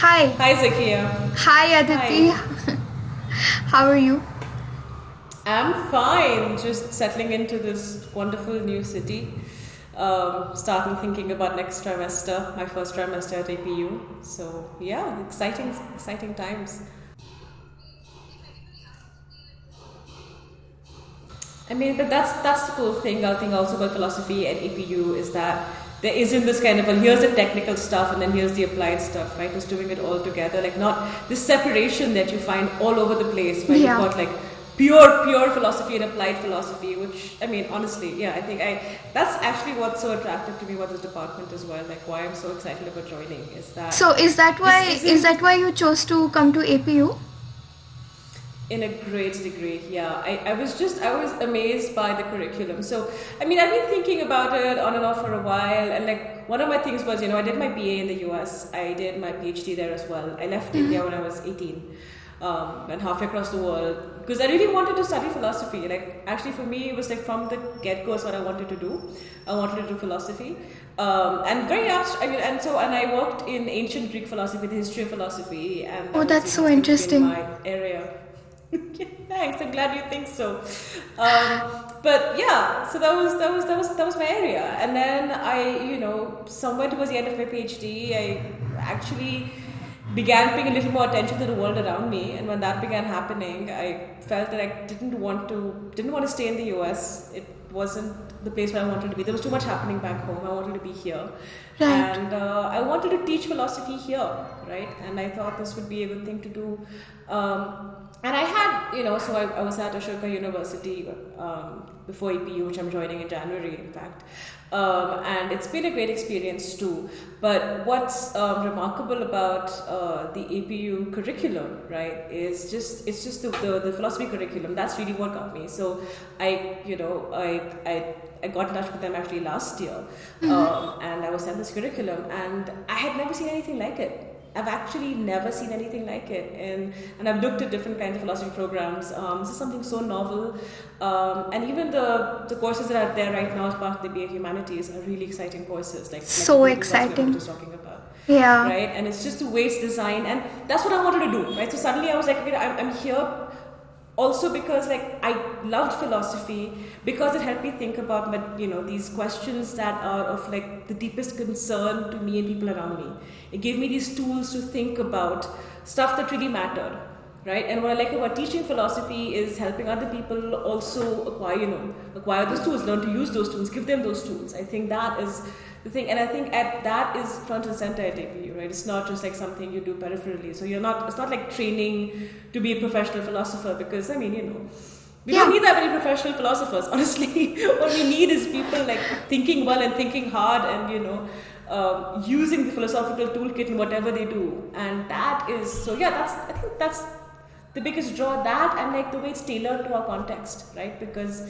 Hi. Hi Zakia. Hi, Aditi. Hi. How are you? I'm fine. Just settling into this wonderful new city. Starting thinking about next trimester, my first trimester at APU. So yeah, exciting times. I mean, but that's the cool thing. I think also about philosophy at APU is that there isn't this kind of well, here's the technical stuff and then here's the applied stuff, right? Just doing it all together, like not this separation that you find all over the place, where you've Yeah. got like pure philosophy and applied philosophy. Which I mean, honestly, yeah, I think I that's actually what's so attractive to me about this department as well. Like why I'm so excited about joining is that So is that this why is isn't that why you chose to come to APU? in a great degree, yeah. I was amazed by the curriculum. So, I mean, I've been thinking about it on and off for a while. And like, one of my things was, I did my BA in the US. I did my PhD there as well. I left India when I was 18, and halfway across the world. Because I really wanted to study philosophy. Like, actually for me, it was like from the get-go is what I wanted to do. I wanted to do philosophy. And very abstract, and I worked in ancient Greek philosophy, the history of philosophy, and Oh, that was, that's so it's going to be in interesting. my area. Thanks. I'm glad you think so. But yeah, so that was my area, and then somewhere towards the end of my PhD, I actually began paying a little more attention to the world around me, and when that began happening, I felt that I didn't want to stay in the US. It wasn't the place where I wanted to be. There was too much happening back home. I wanted to be here, Right. and I wanted to teach philosophy here, right? And I thought this would be a good thing to do. And I had, so I was at Ashoka University before EPU, which I'm joining in January, in fact. And it's been a great experience too. But what's remarkable about the APU curriculum, right, is it's just the philosophy curriculum. That's really what got me. So I got in touch with them actually last year, and I was sent this curriculum, and I had never seen anything like it. I've actually never seen anything like it, and I've looked at different kinds of philosophy programs. This is something so novel, and even the courses that are there right now as part of the BA Humanities are really exciting courses, like the So political philosophy I was exciting. just talking about, Yeah. right? And it's just the way it's designed, and that's what I wanted to do, right? So suddenly I was like, I'm here also because like I loved philosophy because it helped me think about these questions that are of like the deepest concern to me and people around me. It gave me these tools to think about stuff that really mattered, right? And what I like about teaching philosophy is helping other people also acquire those tools, learn to use those tools, give them those tools. I think that is the thing, and I think that is front and center at APU, right? It's not just like something you do peripherally. So it's not like training to be a professional philosopher, because we don't Yeah. need that many professional philosophers, honestly. What we need is people like thinking well and thinking hard, and using the philosophical toolkit in whatever they do. And that is so. Yeah, I think that's the biggest draw. That and like the way it's tailored to our context, right? Because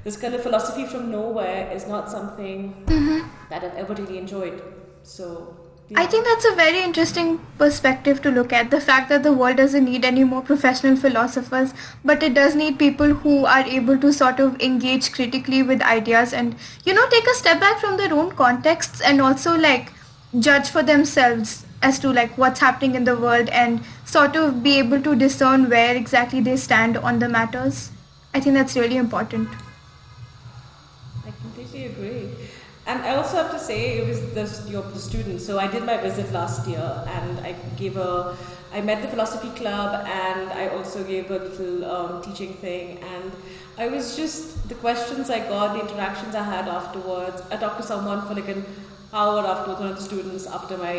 this kind of philosophy from nowhere is not something that I've ever really enjoyed. So I yeah. think that's a very interesting perspective to look at. The fact that the world doesn't need any more professional philosophers, but it does need people who are able to sort of engage critically with ideas and, take a step back from their own contexts and also like judge for themselves as to like what's happening in the world and sort of be able to discern where exactly they stand on the matters. I think that's really important. I completely agree. And I also have to say, it was the students. So I did my visit last year, and I met the philosophy club, and I also gave a little teaching thing. And I was just, the questions I got, the interactions I had afterwards. I talked to someone for like an hour afterwards, one of the students after my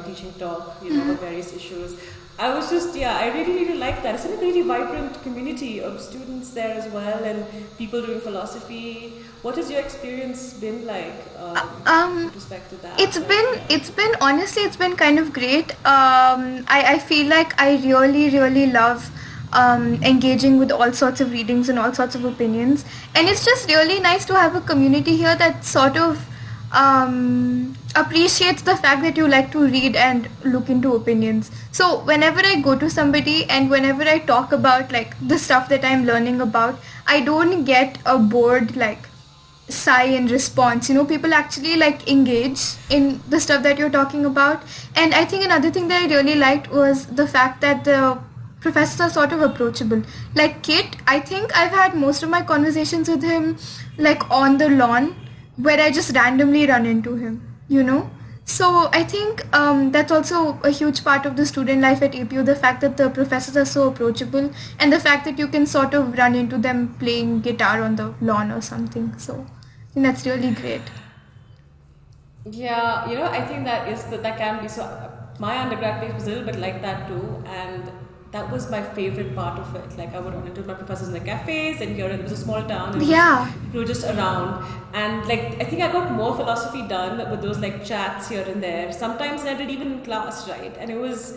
teaching talk, about various issues. I was just, yeah, I really, really like that. It's a really vibrant community of students there as well, and people doing philosophy. What has your experience been like Um, with respect to that? It's Like, been yeah. it's been honestly it's been kind of great. I feel like I really love engaging with all sorts of readings and all sorts of opinions, and it's just really nice to have a community here that sort of appreciates the fact that you like to read and look into opinions. So whenever I go to somebody and whenever I talk about like the stuff that I'm learning about, I don't get a bored like sigh in response. People actually like engage in the stuff that you're talking about. And I think another thing that I really liked was the fact that the professors are sort of approachable. Like Kit, I think I've had most of my conversations with him like on the lawn, where I just randomly run into him. So I think that's also a huge part of the student life at APU, the fact that the professors are so approachable, and the fact that you can sort of run into them playing guitar on the lawn or something. So I think that's really great. Yeah, I think that can be so. My undergrad place was a little bit like that too, and that was my favorite part of it. Like I would run into my professors in the cafes, and here it was a small town, and Yeah. people were just around. And like I think I got more philosophy done with those like chats here and there. Sometimes I did even in class, right? And it was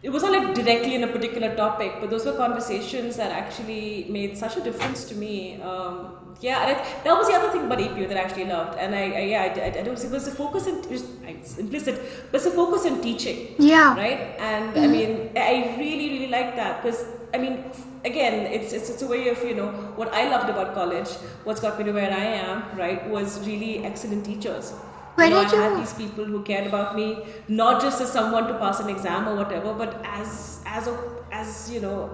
not like directly in a particular topic, but those were conversations that actually made such a difference to me. Yeah, and that was the other thing about APU that I actually loved, and it was a focus in it's implicit, but it's a focus in teaching, Yeah. right? And I mean, I really really like that because I mean, again, it's a way of what I loved about college, what's got me to where I am, right? Was really excellent teachers. Where I did had you? these people who cared about me, not just as someone to pass an exam or whatever, but as an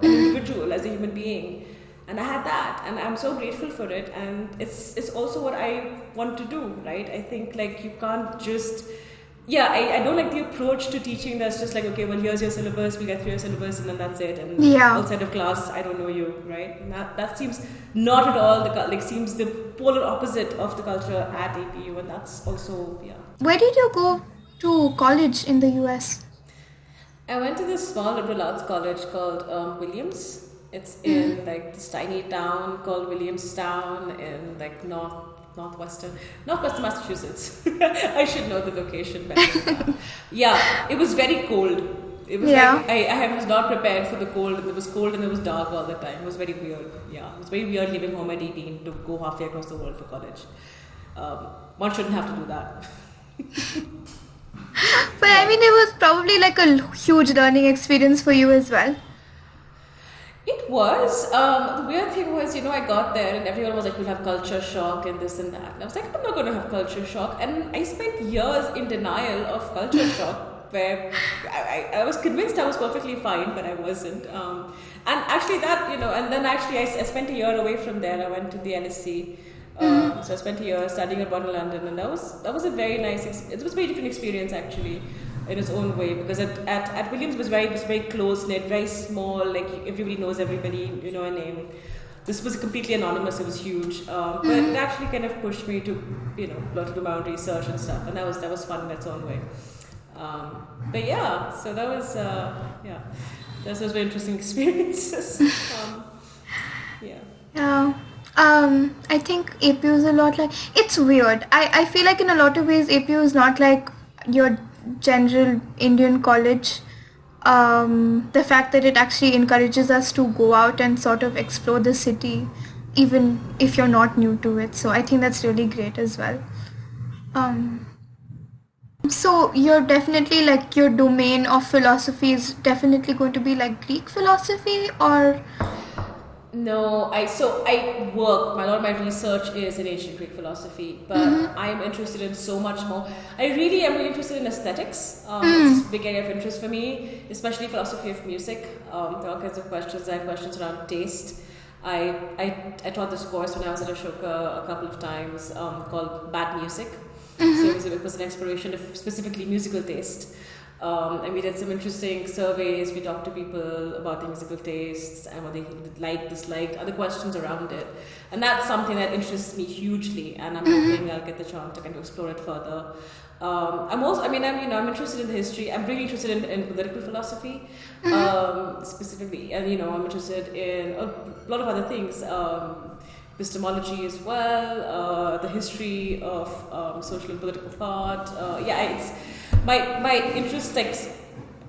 individual, as a human being. And I had that, and I'm so grateful for it. And it's also what I want to do, right? I think like you can't just I don't like the approach to teaching that's just like, okay, well, here's your syllabus, we get through your syllabus, and then that's it. And Yeah. outside of class, I don't know you, right? And that seems not at all seems the polar opposite of the culture at APU, and that's also Where did you go to college in the US? I went to this small liberal arts college called Williams. It's in like this tiny town called Williamstown in like northwestern Massachusetts. I should know the location better than that. Yeah, it was very cold. It was Yeah. like I was not prepared for the cold. It was cold and it was dark all the time. It was very weird. Yeah, it was very weird leaving home at 18 to go halfway across the world for college. One shouldn't have to do that. But I mean, it was probably like a huge learning experience for you as well. It was. The weird thing was, I got there and everyone was like, you'll have culture shock and this and that. And I was like, I'm not going to have culture shock. And I spent years in denial of culture shock, where I was convinced I was perfectly fine, but I wasn't. And actually and then actually I spent a year away from there. I went to the LSE. So I spent a year studying abroad in London, and that was a very nice. It was a very different experience actually, in its own way, because at Williams was very close knit, very small. Like everybody knows everybody, you know a name. This was completely anonymous. It was huge, but it actually kind of pushed me to learn to do my own research and stuff, and that was fun in its own way. But yeah, so that was those were very interesting experiences. Yeah. Yeah. I think APU is a lot like, it's weird. I feel like in a lot of ways APU is not like your general Indian college. The fact that it actually encourages us to go out and sort of explore the city, even if you're not new to it. So I think that's really great as well. So you're definitely like, your domain of philosophy is definitely going to be like Greek philosophy, or No, I work. A lot of my research is in ancient Greek philosophy, but I'm interested in so much more. I really am really interested in aesthetics. It's a big area of interest for me, especially philosophy of music. There are all kinds of questions. I have questions around taste. I taught this course when I was at Ashoka a couple of times called Bad Music. So it was an exploration of specifically musical taste. And we did some interesting surveys. We talked to people about their musical tastes and what they liked, disliked, other questions around it. And that's something that interests me hugely, and I'm hoping I'll get the chance to kind of explore it further. I'm interested in history. I'm really interested in political philosophy, specifically, and I'm interested in a lot of other things. Epistemology as well, the history of social and political thought. It's my interest. Like,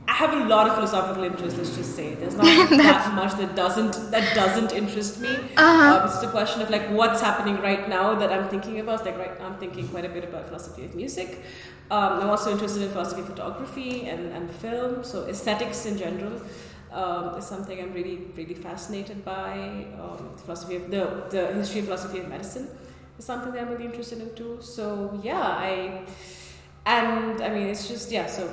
I have a lot of philosophical interest. Let's just say there's not that much that doesn't interest me. It's just a question of like what's happening right now that I'm thinking about. Like right now, I'm thinking quite a bit about philosophy of music. I'm also interested in philosophy of photography and film. So aesthetics in general. Is something I'm really, really fascinated by. Philosophy of the history of philosophy of medicine is something that I'm really interested in too. So yeah, I mean, it's just, yeah. So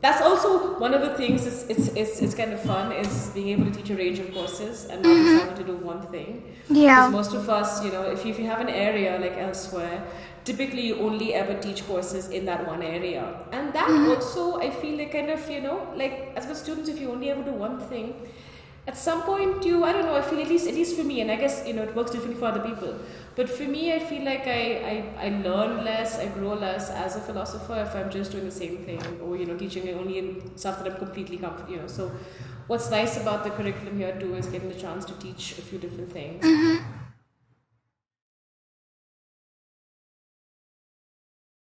that's also one of the things. It's kind of fun is being able to teach a range of courses and not just having to do one thing. Because Yeah. most of us, if you have an area like elsewhere, typically you only ever teach courses in that one area, and that also I feel like kind of like as a student, if you only ever do one thing, at some point I don't know, I feel at least for me, and I guess it works differently for other people, but for me I feel like I learn less, I grow less as a philosopher if I'm just doing the same thing, or teaching only in stuff that I'm completely comfortable. So what's nice about the curriculum here too is getting the chance to teach a few different things.